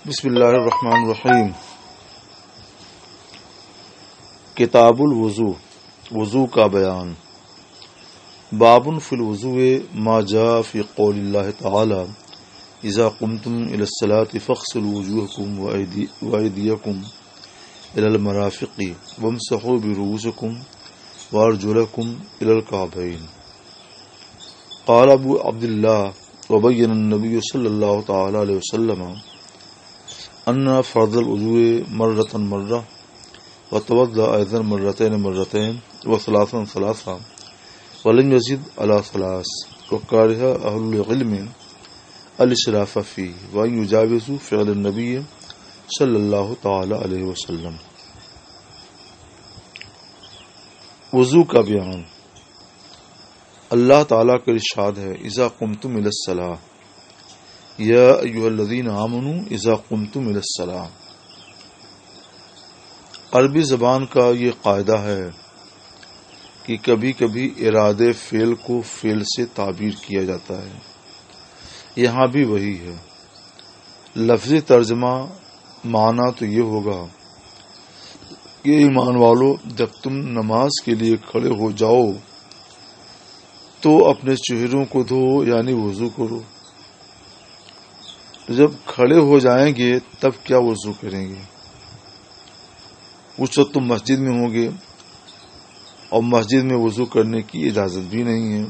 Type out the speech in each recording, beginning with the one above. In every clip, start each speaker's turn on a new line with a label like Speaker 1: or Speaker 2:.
Speaker 1: بسم اللہ الرحمن الرحیم۔ کتاب الوضو، وضو کا بیان۔ باب فی الوضوء ما جاء فی قول اللہ تعالی اذا قمتم الى الصلاة فاغسلوا وجوہکم وایدیکم الى المرافق وامسحوا برؤوسکم وارجلکم الى الکعبین۔ قال ابو عبد اللہ وبین النبی صلی اللہ تعالی علیہ وسلم ان فرض الوضوء مرة مرة وتوضأ ايضا مرتين وثلاثا ثلاثا ولم يزد على ثلاث، وكره اهل العلم الاسراف فيه وان يجاوزوا فعل النبي صلی اللہ تعالی علیہ وسلم۔ وضو کا بیان۔ اللہ تعالیٰ کا ارشاد ہے اذا قمتم الى الصلاة یا ایھا الذین آمنوا اذا قمتم الی الصلاۃ۔ عربی زبان کا یہ قاعدہ ہے کہ کبھی کبھی ارادے فعل کو فعل سے تعبیر کیا جاتا ہے، یہاں بھی وہی ہے۔ لفظی ترجمہ معنی تو یہ ہوگا کہ ایمان والو جب تم نماز کے لیے کھڑے ہو جاؤ تو اپنے چہروں کو دھو، یعنی وضو کرو۔ تو جب کھڑے ہو جائیں گے تب کیا وضو کریں گے؟ اس وقت تم مسجد میں ہوں گے اور مسجد میں وضو کرنے کی اجازت بھی نہیں ہے،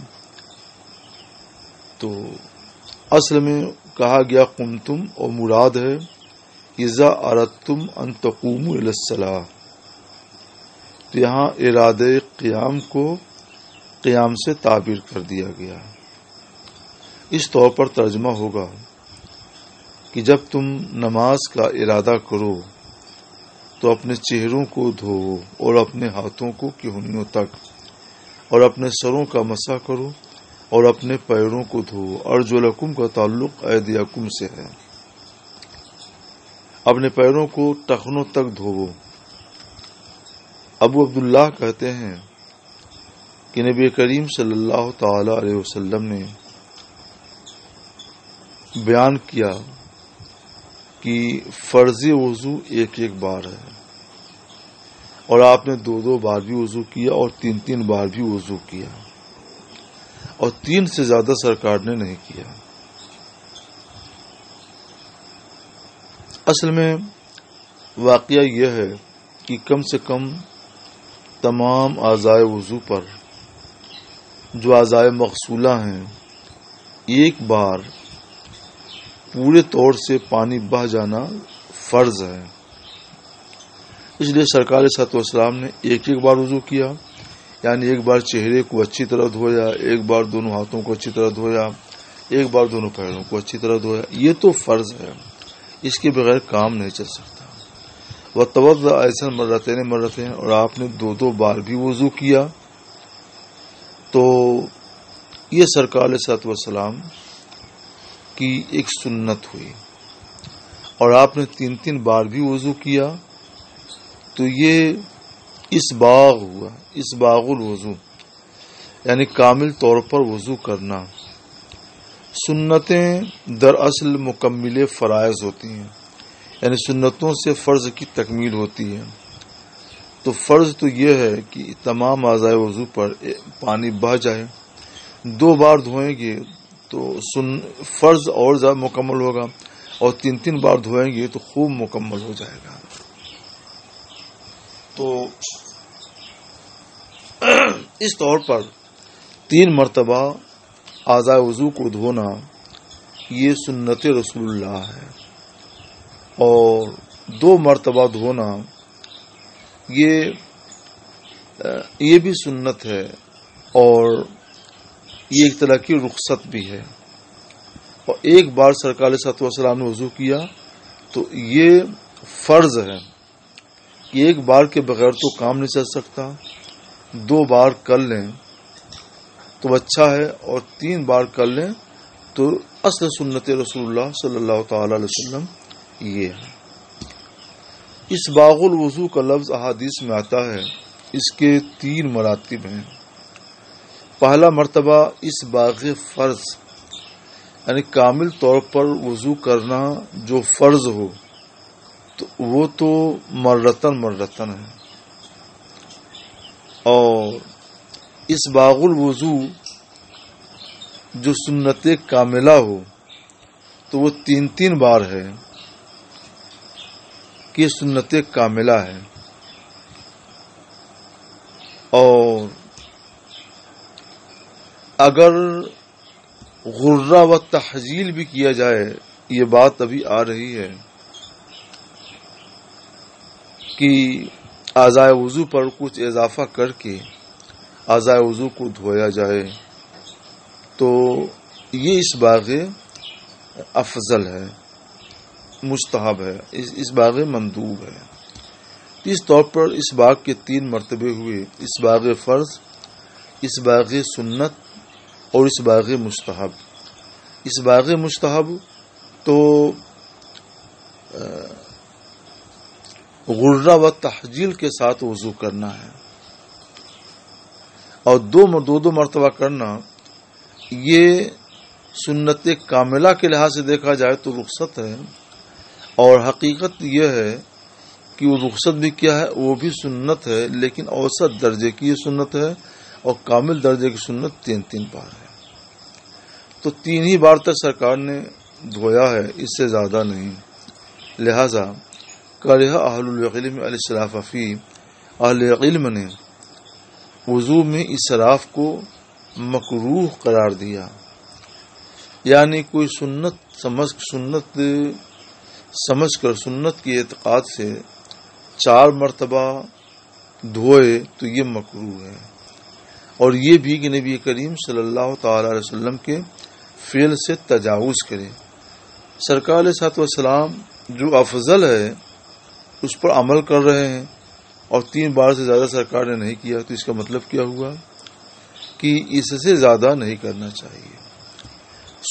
Speaker 1: تو اصل میں کہا گیا قمتم اور مراد ہے اذا اردتم ان تقوموا الی الصلاۃ۔ تو یہاں ارادے قیام کو قیام سے تعبیر کر دیا گیا۔ اس طور پر ترجمہ ہوگا کہ جب تم نماز کا ارادہ کرو تو اپنے چہروں کو دھو اور اپنے ہاتھوں کو کہنیوں تک اور اپنے سروں کا مسح کرو اور اپنے پیروں کو دھو۔ ارجلکم کا تعلق ایدیکم سے ہے، اپنے پیروں کو ٹخنوں تک دھوو۔ ابو عبداللہ کہتے ہیں کہ نبی کریم صلی اللہ تعالی علیہ وسلم نے بیان کیا کہ فرض وضو ایک بار ہے، اور آپ نے 2 بار بھی وضو کیا اور 3 بار بھی وضو کیا، اور 3 سے زیادہ سرکار نے نہیں کیا۔ اصل میں واقعہ یہ ہے کہ کم سے کم تمام اعضائے وضو پر جو اعضائے مغسولہ ہیں ایک بار پورے طور سے پانی بہہ جانا فرض ہے۔ اس لیے سرکار صلی اللہ علیہ وسلم نے ایک بار وضو کیا، یعنی ایک بار چہرے کو اچھی طرح دھویا، ایک بار دونوں ہاتھوں کو اچھی طرح دھویا، ایک بار دونوں پیروں کو اچھی طرح دھویا۔ یہ تو فرض ہے، اس کے بغیر کام نہیں چل سکتا۔ وتوضأ ایسا مرتين، اور آپ نے 2 بار بھی وضو کیا، تو یہ سرکار صلی اللہ علیہ وسلم کی ایک سنت ہوئی۔ اور آپ نے 3 بار بھی وضو کیا تو یہ اسباغ ہوا، اسباغ الوضو، یعنی کامل طور پر وضو کرنا۔ سنتیں دراصل مکمل فرائض ہوتی ہیں، یعنی سنتوں سے فرض کی تکمیل ہوتی ہے۔ تو فرض تو یہ ہے کہ تمام اعضائے وضو پر پانی بہہ جائے۔ 2 بار دھوئیں گے تو فرض اور زیادہ مکمل ہوگا، اور 3 بار دھوئیں گے تو خوب مکمل ہو جائے گا۔ تو اس طور پر 3 مرتبہ اعضائے وضو کو دھونا یہ سنت رسول اللہ ہے، اور 2 مرتبہ دھونا یہ بھی سنت ہے، اور یہ ایک طرح کی رخصت بھی ہے۔ اور ایک بار سرکار صلی اللہ علیہ وسلم نے وضو کیا تو یہ فرض ہے کہ ایک بار کے بغیر تو کام نہیں چل سکتا۔ 2 بار کر لیں تو اچھا ہے، اور 3 بار کر لیں تو اصل سنت رسول اللہ صلی اللہ تعالی علیہ وسلم یہ ہے۔ اسباغ الوضو کا لفظ احادیث میں آتا ہے، اس کے 3 مراتب ہیں۔ پہلا مرتبہ اسباغ فرض، یعنی کامل طور پر وضو کرنا جو فرض ہو تو وہ تو مرتن ہے، اور اسباغ الوضو جو سنت کاملہ ہو تو وہ 3 بار ہے کہ سنت کاملہ ہے. اور اگر غرہ و تحجیل بھی کیا جائے، یہ بات ابھی آ رہی ہے کہ اعضاء وضو پر کچھ اضافہ کر کے اعضاء وضو کو دھویا جائے، تو یہ اسباغ افضل ہے، مستحب ہے، اسباغ مندوب ہے. اس طور پر اسباغ کے 3 مرتبے ہوئے: اسباغ فرض، اسباغ سنت اور اسباغ مستحب. اسباغ مستحب تو غرہ و تحجیل کے ساتھ وضو کرنا ہے، اور دو مرتبہ کرنا یہ سنت کاملہ کے لحاظ سے دیکھا جائے تو رخصت ہے، اور حقیقت یہ ہے کہ وہ رخصت بھی کیا ہے، وہ بھی سنت ہے، لیکن اوسط درجے کی یہ سنت ہے، اور کامل درجے کی سنت 3 بار ہے. تو 3 ہی بار تک سرکار نے دھویا ہے، اس سے زیادہ نہیں. لہذا کرہ اہل العلم الاسراف فی، اہل علم نے وضو میں اسراف کو مکروہ قرار دیا، یعنی کوئی سنت سمجھ کر سنت کی اعتقاد سے 4 مرتبہ دھوئے تو یہ مکروہ ہے. اور یہ بھی کہ نبی کریم صلی اللہ تعالی علیہ وسلم کے فعل سے تجاوز کرے. سرکار علیہ الصلوۃ والسلام جو افضل ہے اس پر عمل کر رہے ہیں، اور 3 بار سے زیادہ سرکار نے نہیں کیا، تو اس کا مطلب کیا ہوا کہ اس سے زیادہ نہیں کرنا چاہیے،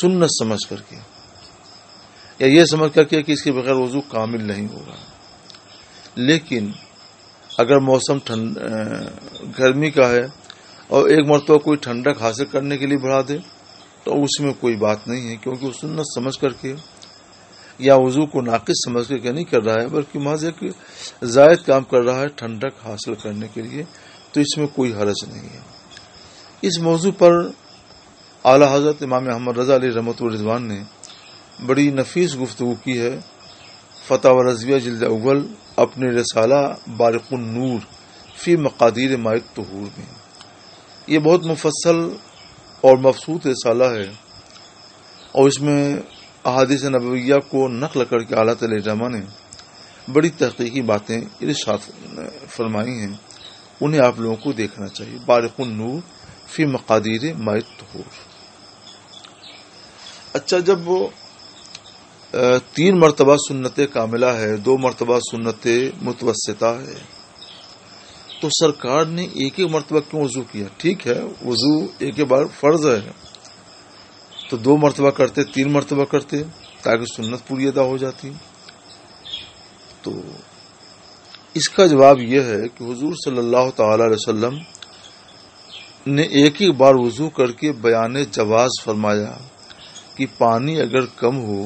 Speaker 1: سنت سمجھ کر کے، یا یہ سمجھ کر کے کہ اس کے بغیر وضو کامل نہیں ہوگا. لیکن اگر موسم گرمی کا ہے اور ایک مرتبہ کوئی ٹھنڈک حاصل کرنے کے لیے بڑھا دے تو اس میں کوئی بات نہیں ہے، کیونکہ وہ سنت سمجھ کر کے یا وضو کو ناقص سمجھ کر کے نہیں کر رہا ہے، بلکہ محض ایک زائد کام کر رہا ہے ٹھنڈک حاصل کرنے کے لیے، تو اس میں کوئی حرج نہیں ہے. اس موضوع پر اعلی حضرت امام احمد رضا علیہ رحمۃ الرضوان نے بڑی نفیس گفتگو کی ہے فتاوی رضویہ جلد اول اپنے رسالہ بارق النور فی مقادیر ماء الطہور میں. یہ بہت مفصل اور مبسوط رسالہ ہے، اور اس میں احادیث نبویہ کو نقل کر کے اعلیٰ تعالیٰ نے بڑی تحقیقی باتیں ارشاد فرمائی ہیں، انہیں آپ لوگوں کو دیکھنا چاہیے. بارق النور فی مقادیر ماء الطہور. اچھا، جب وہ 3 مرتبہ سنت کاملہ ہے، 2 مرتبہ سنت متوسطہ ہے، تو سرکار نے ایک مرتبہ کیوں وضو کیا؟ ٹھیک ہے، وضو ایک بار فرض ہے تو 2 مرتبہ کرتے، 3 مرتبہ کرتے تاکہ سنت پوری ادا ہو جاتی. تو اس کا جواب یہ ہے کہ حضور صلی اللہ تعالی علیہ وسلم نے ایک بار وضو کر کے بیان جواز فرمایا کہ پانی اگر کم ہو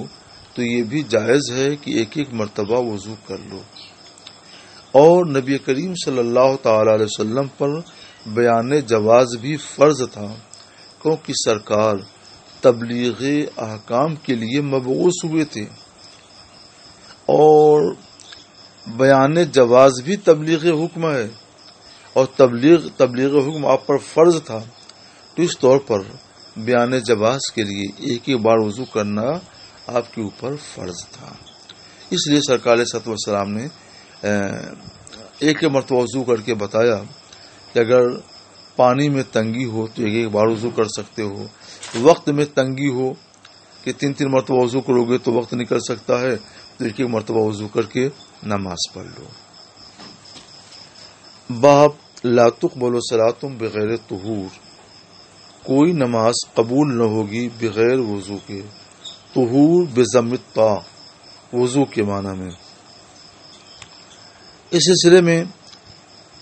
Speaker 1: تو یہ بھی جائز ہے کہ ایک مرتبہ وضو کر لو. اور نبی کریم صلی اللہ تعالی علیہ وسلم پر بیان جواز بھی فرض تھا، کیونکہ سرکار تبلیغ احکام کے لیے مبعوث ہوئے تھے، اور بیان جواز بھی تبلیغ حکم ہے، اور تبلیغ حکم آپ پر فرض تھا. تو اس طور پر بیان جواز کے لیے ایک بار وضو کرنا آپ کے اوپر فرض تھا. اس لیے سرکار علیہ الصلوۃ والسلام نے ایک مرتبہ وضو کر کے بتایا کہ اگر پانی میں تنگی ہو تو ایک بار وضو کر سکتے ہو، وقت میں تنگی ہو کہ 3 مرتبہ وضو کرو گے تو وقت نکل سکتا ہے، تو ایک مرتبہ وضو کر کے نماز پڑھ لو. باب لا تقبل صلاۃ بغیر طہور، کوئی نماز قبول نہ ہوگی بغیر وضو کے. طہور بضم الطاء، وضو کے معنی میں. اس سلسلے میں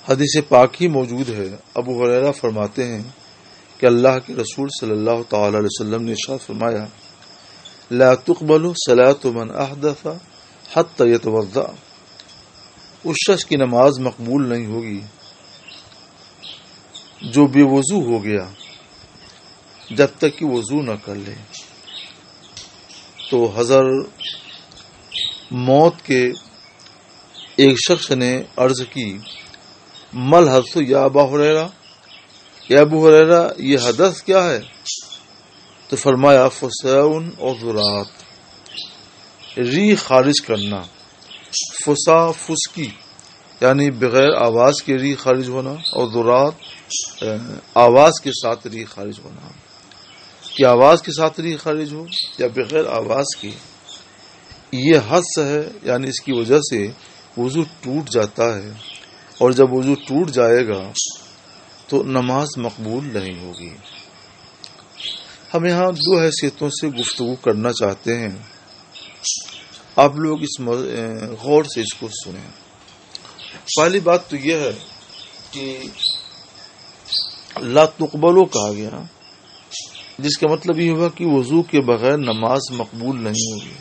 Speaker 1: حدیث پاک ہی موجود ہے. ابو ہریرہ فرماتے ہیں کہ اللہ کے رسول صلی اللہ تعالی علیہ وسلم نے ارشاد فرمایا لا تقبل صلاة من احدث حتى يتوضأ، اس شخص کی نماز مقبول نہیں ہوگی جو بے وضو ہو گیا جب تک کہ وضو نہ کر لے۔ تو حضرت موت کے ایک شخص نے عرض کی مل حدث یا ابا ہریرہ، یا ابو ہریرہ یہ حدث کیا ہے؟ تو فرمایا فساء اور ذرات، ری خارج کرنا، فسا فسکی یعنی بغیر آواز کے ری خارج ہونا، اور ذرات آواز کے ساتھ ری خارج ہونا، کہ آواز کے ساتھ ری خارج ہو یا بغیر آواز کے، یہ حدث ہے، یعنی اس کی وجہ سے وضو ٹوٹ جاتا ہے، اور جب وضو ٹوٹ جائے گا تو نماز مقبول نہیں ہوگی۔ ہم یہاں دو حیثیتوں سے گفتگو کرنا چاہتے ہیں، آپ لوگ اس غور سے اس کو سنیں۔ پہلی بات تو یہ ہے کہ لا تقبلو کہا گیا، جس کا مطلب یہ ہوا کہ وضو کے بغیر نماز مقبول نہیں ہوگی،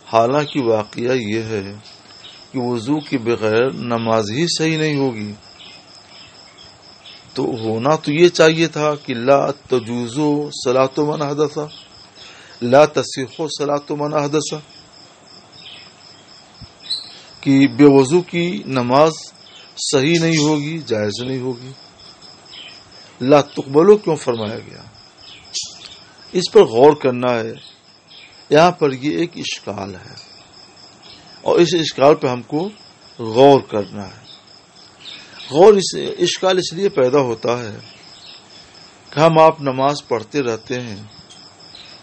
Speaker 1: حالانکہ واقعہ یہ ہے کہ وضو کے بغیر نماز ہی صحیح نہیں ہوگی۔ تو ہونا تو یہ چاہیے تھا کہ لا تجوزو صلاۃ من احدث، لا تصح صلاۃ من احدث، کہ بے وضو کی نماز صحیح نہیں ہوگی، جائز نہیں ہوگی۔ لا تقبلو کیوں فرمایا گیا، اس پر غور کرنا ہے۔ یہاں پر یہ ایک اشکال ہے، اور اس اشکال پہ ہم کو غور کرنا ہے۔ غور اس اشکال اس لیے پیدا ہوتا ہے کہ ہم آپ نماز پڑھتے رہتے ہیں،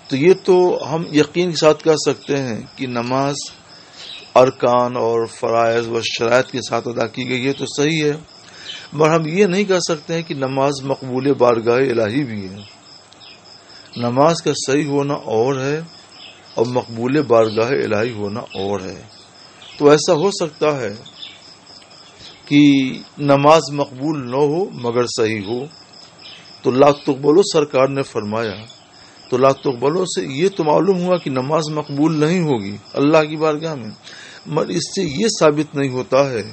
Speaker 1: تو یہ تو ہم یقین کے ساتھ کہہ سکتے ہیں کہ نماز ارکان اور فرائض و شرائط کے ساتھ ادا کی گئی ہے تو صحیح ہے، مگر ہم یہ نہیں کہہ سکتے ہیں کہ نماز مقبول بارگاہ الہی بھی ہے۔ نماز کا صحیح ہونا اور ہے اور مقبول بارگاہ الہی ہونا اور ہے۔ تو ایسا ہو سکتا ہے کہ نماز مقبول نہ ہو مگر صحیح ہو، تو لا تقبلو سرکار نے فرمایا، تو لا تقبلو سے یہ تو معلوم ہوا کہ نماز مقبول نہیں ہوگی اللہ کی بارگاہ میں، مگر اس سے یہ ثابت نہیں ہوتا ہے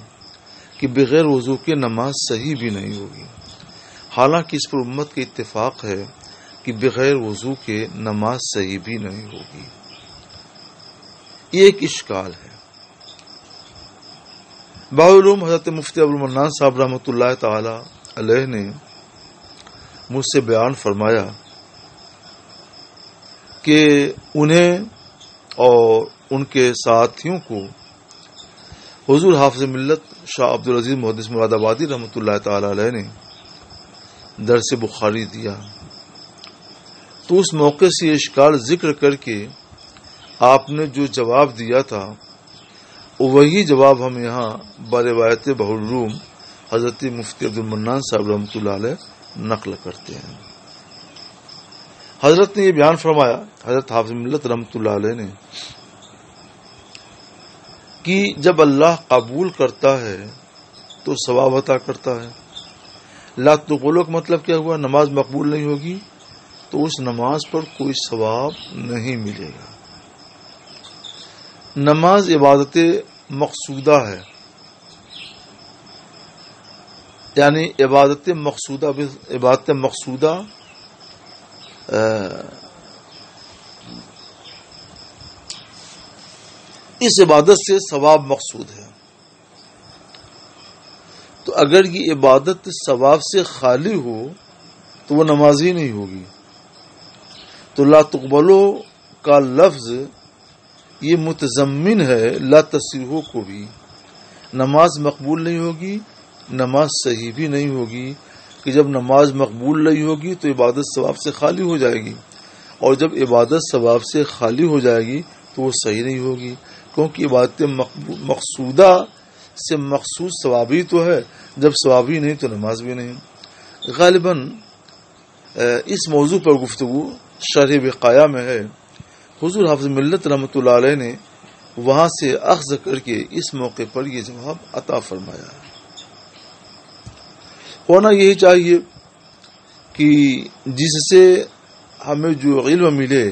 Speaker 1: کہ بغیر وضو کے نماز صحیح بھی نہیں ہوگی، حالانکہ اس پر امت کا اتفاق ہے کہ بغیر وضو کے نماز صحیح بھی نہیں ہوگی۔ یہ ایک اشکال ہے۔ باعلوم حضرت مفتی ابوالمنان صاحب رحمۃ اللہ تعالی علیہ نے مجھ سے بیان فرمایا کہ انہیں اور ان کے ساتھیوں کو حضور حافظ ملت شاہ عبدالعزیز محدث مراد آبادی رحمۃ اللہ تعالی علیہ نے درس بخاری دیا، تو اس موقع سے یہ اشکال ذکر کر کے آپ نے جو جواب دیا تھا وہی جواب ہم یہاں بروایت بحرروم حضرت مفتی عبدالمنان صاحب رحمۃ اللہ علیہ نقل کرتے ہیں۔ حضرت نے یہ بیان فرمایا، حضرت حافظ ملت رحمۃ اللہ علیہ نے، کہ جب اللہ قبول کرتا ہے تو ثواب عطا کرتا ہے۔ لا تقبلو کا مطلب کیا ہوا، نماز مقبول نہیں ہوگی تو اس نماز پر کوئی ثواب نہیں ملے گا۔ نماز عبادت مقصودہ ہے، یعنی عبادت مقصودہ اس عبادت سے ثواب مقصود ہے۔ تو اگر یہ عبادت ثواب سے خالی ہو تو وہ نماز ہی نہیں ہوگی۔ تو لا تقبلو کا لفظ یہ متضمن ہے لا تصحیح کو بھی، نماز مقبول نہیں ہوگی، نماز صحیح بھی نہیں ہوگی، کہ جب نماز مقبول نہیں ہوگی تو عبادت ثواب سے خالی ہو جائے گی، اور جب عبادت ثواب سے خالی ہو جائے گی تو وہ صحیح نہیں ہوگی، کیونکہ عبادت مقصودہ سے مخصوص ثوابی تو ہے، جب ثوابی نہیں تو نماز بھی نہیں۔ غالباً اس موضوع پر گفتگو شرح وقایہ میں ہے۔ حضور حافظ ملت رحمۃ اللہ علیہ نے وہاں سے اخذ کر کے اس موقع پر یہ جواب عطا فرمایا ہے۔ ہونا یہی چاہیے کہ جس سے ہمیں جو علم ملے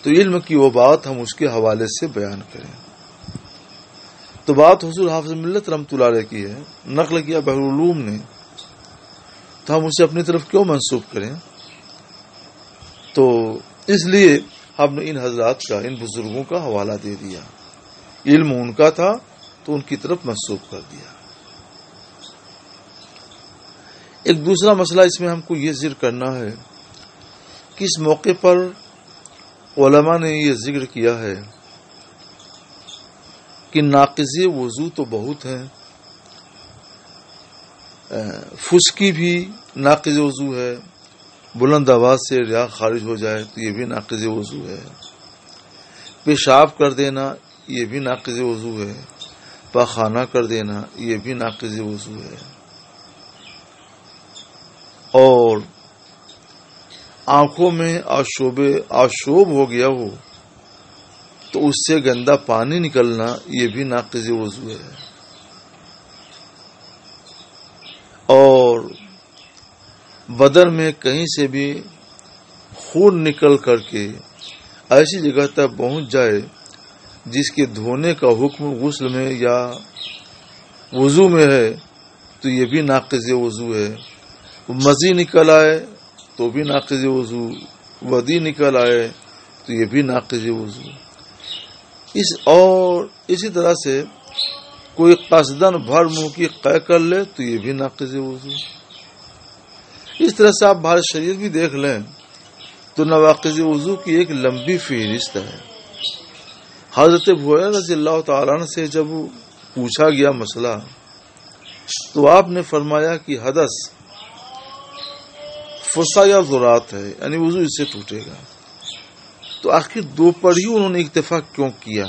Speaker 1: تو علم کی وہ بات ہم اس کے حوالے سے بیان کریں. تو بات حضور حافظ ملت رحمۃ اللہ علیہ کی ہے، نقل کیا بحر العلوم نے، تو ہم اسے اپنی طرف کیوں منسوب کریں؟ تو اس لیے ہم نے ان حضرات کا، ان بزرگوں کا حوالہ دے دیا. علم ان کا تھا تو ان کی طرف منسوب کر دیا. ایک دوسرا مسئلہ اس میں ہم کو یہ ذکر کرنا ہے کہ اس موقع پر علماء نے یہ ذکر کیا ہے کہ ناقض وضو تو بہت ہیں، فسکی بھی ناقض وضو ہے، بلند آواز سے ریا خارج ہو جائے تو یہ بھی ناقض وضو ہے، پیشاب کر دینا یہ بھی ناقض وضو ہے، پاخانہ کر دینا یہ بھی ناقض وضو ہے، اور آنکھوں میں آشوب ہو گیا ہو تو اس سے گندا پانی نکلنا یہ بھی ناقض وضو ہے، اور بدن میں کہیں سے بھی خون نکل کر کے ایسی جگہ تک پہنچ جائے جس کے دھونے کا حکم غسل میں یا وضو میں ہے تو یہ بھی ناقض وضو ہے. مزی نکل آئے تو بھی ناقض وضو، ودی نکل آئے تو یہ بھی ناقض وضو. اور اسی طرح سے کوئی قصدن بھر منہ کی قے کر لے تو یہ بھی ناقض وضو. اس طرح سے آپ بہار شریعت بھی دیکھ لیں تو نواقض وضو کی ایک لمبی فہرست ہے. حضرت ابو ہریرہ رضی اللہ تعالیٰ عنہ سے جب پوچھا گیا مسئلہ تو آپ نے فرمایا کہ حدث فسا یا ذرات ہے، یعنی وضو اس سے ٹوٹے گا. تو آخر دو پر ہی انہوں نے اکتفا کیوں کیا؟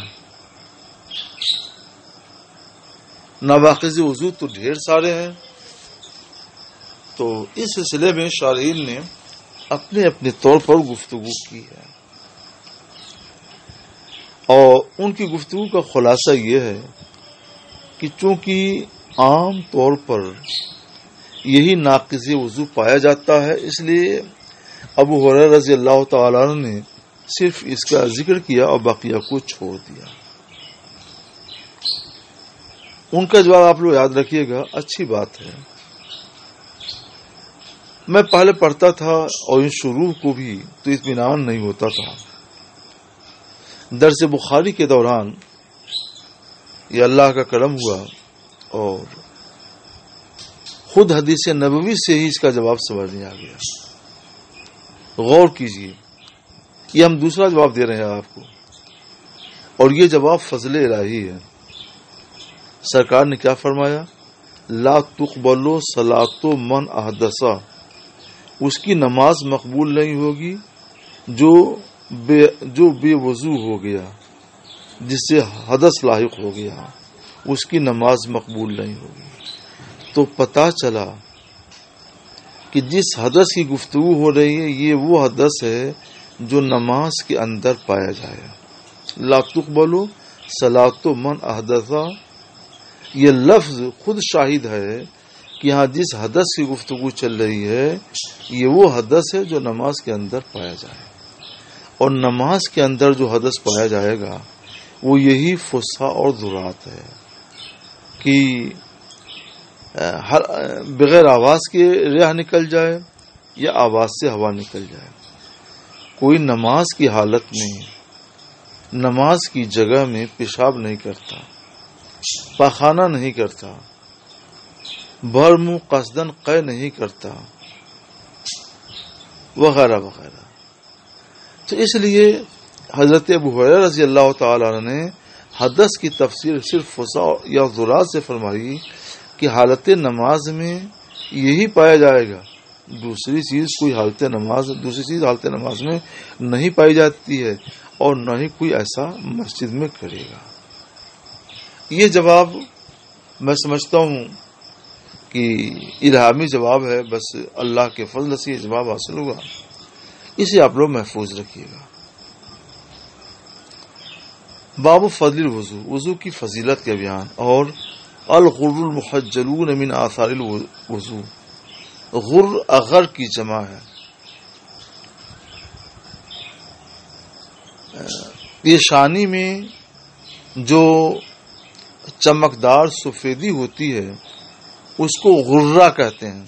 Speaker 1: نواقض وضو تو ڈھیر سارے ہیں. تو اس سلسلے میں شارحین نے اپنے اپنے طور پر گفتگو کی ہے، اور ان کی گفتگو کا خلاصہ یہ ہے کہ چونکہ عام طور پر یہی ناقض وضو پایا جاتا ہے، اس لیے ابو ہریرہ رضی اللہ تعالیٰ عنہ نے صرف اس کا ذکر کیا اور باقیہ کو چھوڑ دیا. ان کا جواب آپ لوگ یاد رکھیے گا، اچھی بات ہے. میں پہلے پڑھتا تھا اور ان شروع کو بھی تو اطمینان نہیں ہوتا تھا. درس بخاری کے دوران یہ اللہ کا کرم ہوا اور خود حدیث نبوی سے ہی اس کا جواب سمجھ میں آ گیا. غور کیجئے، یہ ہم دوسرا جواب دے رہے ہیں آپ کو، اور یہ جواب فضل الہی ہے. سرکار نے کیا فرمایا؟ لا تقبل صلاۃ من احدث، اس کی نماز مقبول نہیں ہوگی جو بے وضو ہو گیا، جس سے حدث لاحق ہو گیا، اس کی نماز مقبول نہیں ہوگی. تو پتہ چلا کہ جس حدث کی گفتگو ہو رہی ہے یہ وہ حدث ہے جو نماز کے اندر پایا جائے. لا تقبل صلاۃ من احدث، یہ لفظ خود شاہد ہے کہ یہاں جس حدث کی گفتگو چل رہی ہے یہ وہ حدث ہے جو نماز کے اندر پایا جائے، اور نماز کے اندر جو حدث پایا جائے گا وہ یہی فسا اور ذرات ہے کہ بغیر آواز کے ریا نکل جائے یا آواز سے ہوا نکل جائے. کوئی نماز کی حالت میں نماز کی جگہ میں پیشاب نہیں کرتا، پاخانہ نہیں کرتا، بھر منہ قصدن قے نہیں کرتا، وغیرہ وغیرہ. تو اس لیے حضرت ابو ہریرہ رضی اللہ تعالی عنہ نے حدث کی تفسیر صرف فسا یا ذرات سے فرمائی کہ حالت نماز میں یہی پایا جائے گا، دوسری چیز حالت نماز میں نہیں پائی جاتی ہے، اور نہ ہی کوئی ایسا مسجد میں کرے گا. یہ جواب میں سمجھتا ہوں کہ الہامی جواب ہے، بس اللہ کے فضل سے یہ جواب حاصل ہوگا. اسے آپ لوگ محفوظ رکھیے گا. باب فضل الوضو، وضو کی فضیلت کا بیان. اور الغر المحجلون من آثار الوضو، غر اغر کی جمع ہے. پیشانی میں جو چمکدار سفیدی ہوتی ہے اس کو غرہ کہتے ہیں.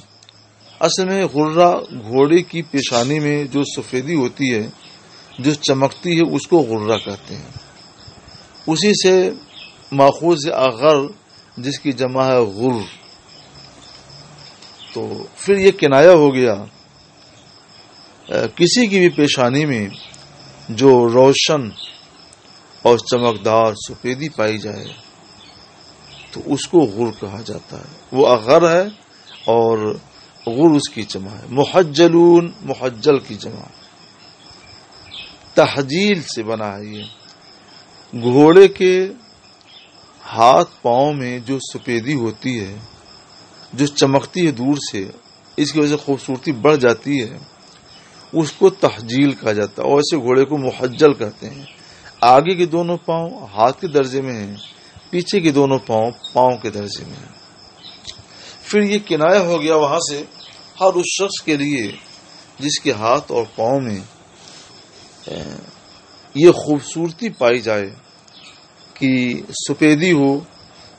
Speaker 1: اصل میں غرہ گھوڑے کی پیشانی میں جو سفیدی ہوتی ہے جو چمکتی ہے اس کو غرہ کہتے ہیں. اسی سے ماخوذ اغر جس کی جمع ہے غر. تو پھر یہ کنایہ ہو گیا کسی کی بھی پیشانی میں جو روشن اور چمکدار سفیدی پائی جائے تو اس کو غر کہا جاتا ہے. وہ اغر ہے اور غر اس کی جمع ہے. محجلون محجل کی جمع. تحجیل سے بنا ہے یہ. گھوڑے کے ہاتھ پاؤں میں جو سفیدی ہوتی ہے جو چمکتی ہے دور سے، اس کی وجہ سے خوبصورتی بڑھ جاتی ہے، اس کو تحجیل کہا جاتا ہے. اور ایسے گھوڑے کو محجل کہتے ہیں. آگے کے دونوں پاؤں ہاتھ کے درجے میں ہیں، پیچھے کے دونوں پاؤں پاؤں کے درجے میں ہیں. پھر یہ کنایہ ہو گیا وہاں سے ہر اس شخص کے لیے جس کے ہاتھ اور پاؤں میں یہ خوبصورتی پائی جائے کہ سفیدی ہو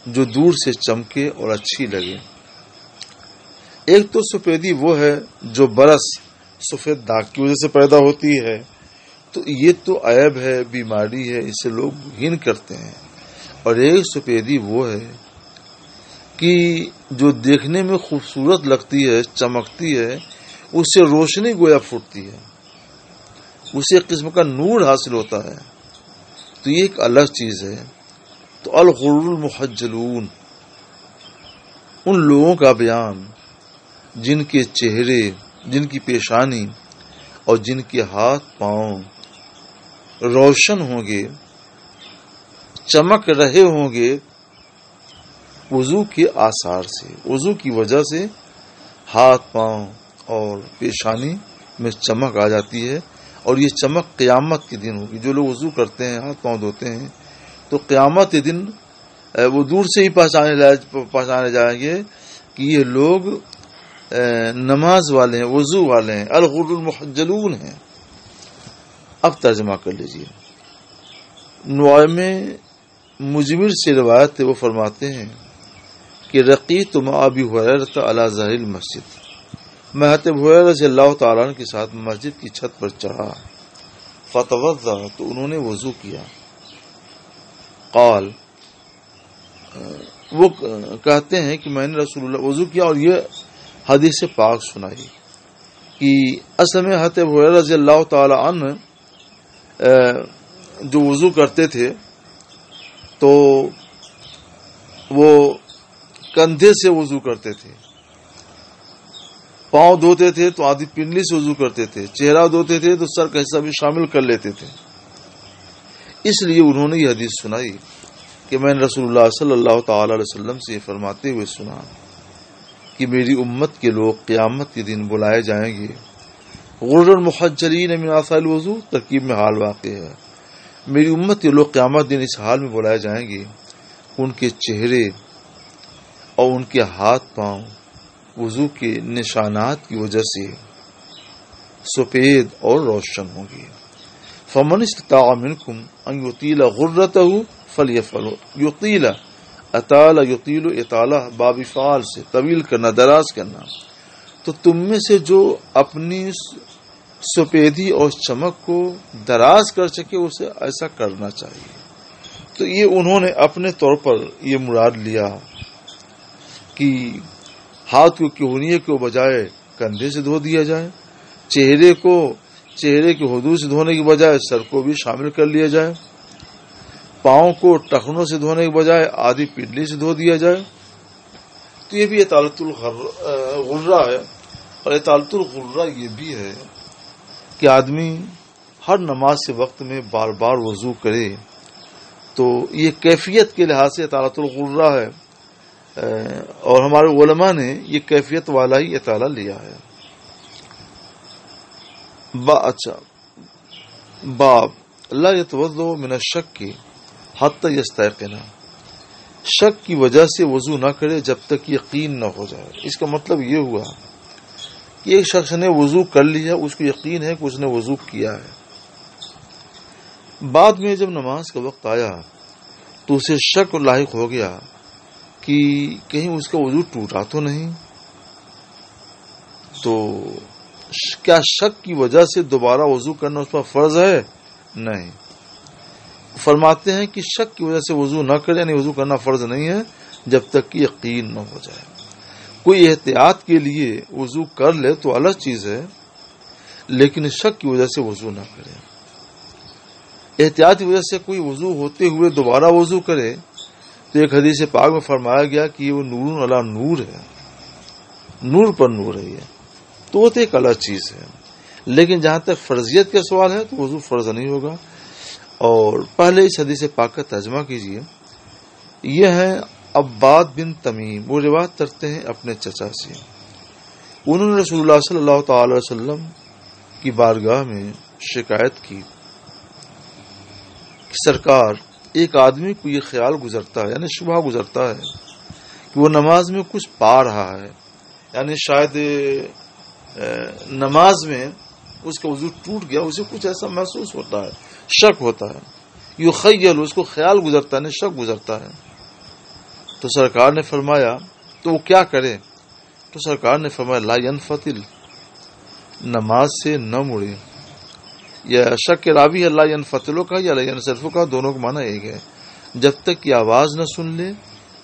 Speaker 1: جو دور سے چمکے اور اچھی لگے. ایک تو سفیدی وہ ہے جو برس سفید داغ کی وجہ سے پیدا ہوتی ہے، تو یہ تو عیب ہے، بیماری ہے، اسے لوگ گھن کرتے ہیں. اور ایک سفیدی وہ ہے کہ جو دیکھنے میں خوبصورت لگتی ہے، چمکتی ہے، اس سے روشنی گویا پھوٹتی ہے، اسے ایک قسم کا نور حاصل ہوتا ہے. تو یہ ایک الگ چیز ہے. تو الغر المحجلون ان لوگوں کا بیان جن کے چہرے، جن کی پیشانی اور جن کے ہاتھ پاؤں روشن ہوں گے، چمک رہے ہوں گے وضو کے آثار سے. وضو کی وجہ سے ہاتھ پاؤں اور پیشانی میں چمک آ جاتی ہے، اور یہ چمک قیامت کے دن ہوگی. جو لوگ وضو کرتے ہیں، ہاتھ پاؤں دھوتے ہیں، تو قیامت کے دن وہ دور سے ہی پہچانے جائیں گے کہ یہ لوگ نماز والے ہیں، وضو والے ہیں، الغر المحجلون ہیں. اب ترجمہ کر لیجئے. نعیم مجمر سے روایت ہے، وہ فرماتے ہیں کہ رقیت مع ابی ہریرہ علی ظہر المسجد، میں حضرت ابو ہریرہ رضی اللہ تعالیٰ عنہ کے ساتھ مسجد کی چھت پر چڑھا. فتوضا، تو انہوں نے وضو کیا. قال، وہ کہتے ہیں کہ میں نے رسول اللہ وضو کیا اور یہ حدیث پاک سنائی کہ اصل میں حضرت ابو ہریرہ رضی اللہ تعالی عنہ جو وضو کرتے تھے تو وہ کندھے سے وضو کرتے تھے، پاؤں دھوتے تھے تو آدھی پنڈلی سے وضو کرتے تھے، چہرہ دھوتے تھے تو سر کا حصہ بھی شامل کر لیتے تھے. اس لیے انہوں نے یہ حدیث سنائی کہ میں نے رسول اللہ صلی اللہ تعالی علیہ وسلم سے فرماتے ہوئے سنا کہ میری امت کے لوگ قیامت کے دن بلائے جائیں گے غر المحجلین من آثار الوضو. ترکیب میں حال واقع ہے. میری امت کے لوگ قیامت دن اس حال میں بلائے جائیں گے ان کے چہرے اور ان کے ہاتھ پاؤں وضو کے نشانات کی وجہ سے سفید اور روشن ہوں گے. فمن استطاع منکم ان یطیل غرتہ فلیفعل. یطیل، اطال یطیل، اطالہ باب فعال سے طویل کرنا، دراز کرنا. تو تم میں سے جو اپنی سفیدی اور چمک کو دراز کر سکے اسے ایسا کرنا چاہیے. تو یہ انہوں نے اپنے طور پر یہ مراد لیا کہ ہاتھ کو کہنیے کے بجائے کندھے سے دھو دیا جائے، چہرے کے حدود سے دھونے کی بجائے سر کو بھی شامل کر لیا جائے، پاؤں کو ٹخنوں سے دھونے کے بجائے آدھی پنڈلی سے دھو دیا جائے. تو یہ بھی اطالۃ الغرہ ہے. اور اطالۃ الغرہ یہ بھی ہے کہ آدمی ہر نماز سے وقت میں بار بار وضو کرے. تو یہ کیفیت کے لحاظ سے اطالۃ الغرہ ہے، اور ہمارے علماء نے یہ کیفیت والا ہی اطالہ لیا ہے. اچھا، باب لا يتوضا من الشک حتی یستیقن. شک کی وجہ سے وضو نہ کرے جب تک یقین نہ ہو جائے. اس کا مطلب یہ ہوا کہ ایک شخص نے وضو کر لیا، اس کو یقین ہے کہ اس نے وضو کیا ہے، بعد میں جب نماز کا وقت آیا تو اسے شک لاحق ہو گیا کہ کہیں اس کا وضو ٹوٹا تو نہیں، تو کیا شک کی وجہ سے دوبارہ وضو کرنا اس پر فرض ہے؟ نہیں، فرماتے ہیں کہ شک کی وجہ سے وضو نہ کرے، یعنی وضو کرنا فرض نہیں ہے جب تک کہ یقین نہ ہو جائے۔ کوئی احتیاط کے لیے وضو کر لے تو الگ چیز ہے، لیکن شک کی وجہ سے وضو نہ کرے۔ احتیاط کی وجہ سے کوئی وضو ہوتے ہوئے دوبارہ وضو کرے تو ایک حدیث پاک میں فرمایا گیا کہ وہ نور علی نور ہے، نور پر نور ہے، یہ تو وہ تو ایک الگ چیز ہے۔ لیکن جہاں تک فرضیت کا سوال ہے تو وضو فرض نہیں ہوگا۔ اور پہلے اس حدیث پاک کا ترجمہ کیجئے۔ یہ ہے عباد بن تمیم، وہ روایت کرتے ہیں اپنے چچا سے، انہوں نے رسول اللہ صلی اللہ تعالی علیہ وسلم کی بارگاہ میں شکایت کی کہ سرکار، ایک آدمی کو یہ خیال گزرتا ہے، یعنی شبہ گزرتا ہے کہ وہ نماز میں کچھ پا رہا ہے، یعنی شاید نماز میں اس کا وضو ٹوٹ گیا، اسے کچھ ایسا محسوس ہوتا ہے، شک ہوتا ہے، یخیل، اس کو خیال گزرتا ہے، شک گزرتا ہے۔ تو سرکار نے فرمایا تو وہ کیا کرے؟ تو سرکار نے فرمایا لا ينفتل، نماز سے نہ مڑے۔ یا شک کے راوی ہے لا ينفتلو کا یا لا ينصرفو کا، دونوں کا معنی ایک ہے، جب تک کہ آواز نہ سن لے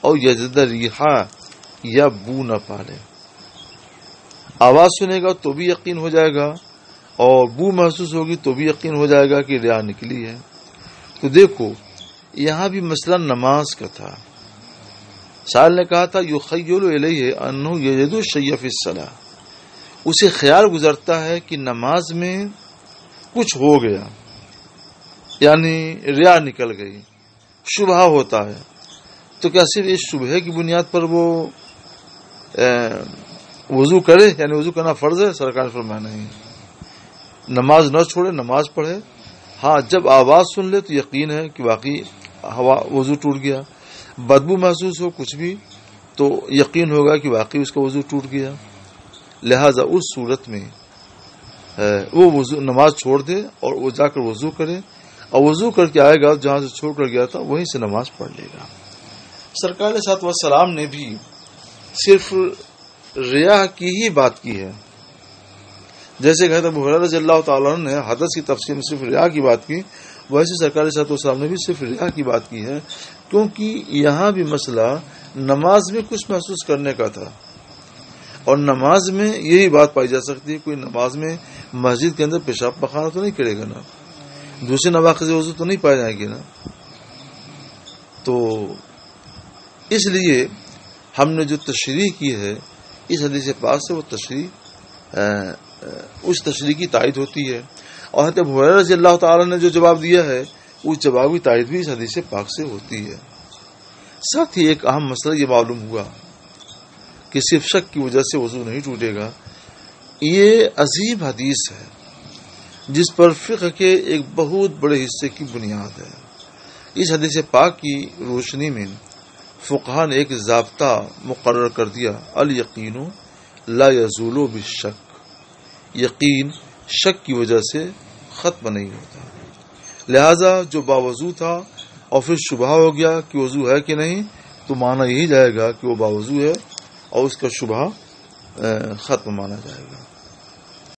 Speaker 1: اور یجد ریحا، یا بو نہ پالے۔ آواز سنے گا تو بھی یقین ہو جائے گا، اور بو محسوس ہوگی تو بھی یقین ہو جائے گا کہ ریا نکلی ہے۔ تو دیکھو یہاں بھی مسئلہ نماز کا تھا۔ سائل نے کہا تھا یخیل الیہ انہ یجد الشیء فی الصلاۃ، اسے خیال گزرتا ہے کہ نماز میں کچھ ہو گیا، یعنی ریا نکل گئی، شبہ ہوتا ہے۔ تو کیا صرف اس شبہ کی بنیاد پر وہ وضو کرے، یعنی وضو کرنا فرض ہے؟ سرکار فرمایا نہیں، نماز نہ چھوڑے، نماز پڑھے۔ ہاں جب آواز سن لے تو یقین ہے کہ واقعی وضو ٹوٹ گیا، بدبو محسوس ہو کچھ بھی تو یقین ہوگا کہ واقعی اس کا وضو ٹوٹ گیا، لہذا اس صورت میں وہ وضو نماز چھوڑ دے اور وہ جا کر وضو کرے، اور وضو کر کے آئے گا جہاں سے چھوڑ کر گیا تھا وہیں سے نماز پڑھ لے گا۔ سرکار علیہ الصلوۃ والسلام نے بھی صرف ریا کی ہی بات کی ہے، جیسے کہ ابو ہریرہ رضی اللہ تعالیٰ عنہ نے حدث کی تفسیر میں صرف ریا کی بات کی، ویسے سرکار علیہ الصلوۃ والسلام نے بھی صرف ریا کی بات کی ہے، کیونکہ یہاں بھی مسئلہ نماز میں کچھ محسوس کرنے کا تھا، اور نماز میں یہی بات پائی جا سکتی ہے، کوئی نماز میں مسجد کے اندر پیشاب پخانہ تو نہیں کرے گا نا، دوسرے نواقض وضو تو نہیں پائے جائیں گے نا۔ تو اس لیے ہم نے جو تشریح کی ہے اس حدیث پاک سے، وہ تشریح اس تشریح کی تائید ہوتی ہے، اور حضرت ابو ہریرہ رضی اللہ تعالیٰ نے جو جواب دیا ہے اس جوابی تائید بھی اس حدیث پاک سے ہوتی ہے۔ ساتھ ہی ایک اہم مسئلہ یہ معلوم ہوا کہ صرف شک کی وجہ سے وضو نہیں ٹوٹے گا۔ یہ عظیم حدیث ہے جس پر فقہ کے ایک بہت بڑے حصے کی بنیاد ہے۔ اس حدیث پاک کی روشنی میں فقہاء نے ایک ضابطہ مقرر کر دیا، الیقین لا یزول بالشک، یقین شک کی وجہ سے ختم نہیں ہوتا، لہذا جو باوضو تھا اور پھر شبہ ہو گیا کہ وضو ہے کہ نہیں، تو مانا یہی جائے گا کہ وہ باوضو ہے اور اس کا شبہ ختم مانا جائے گا۔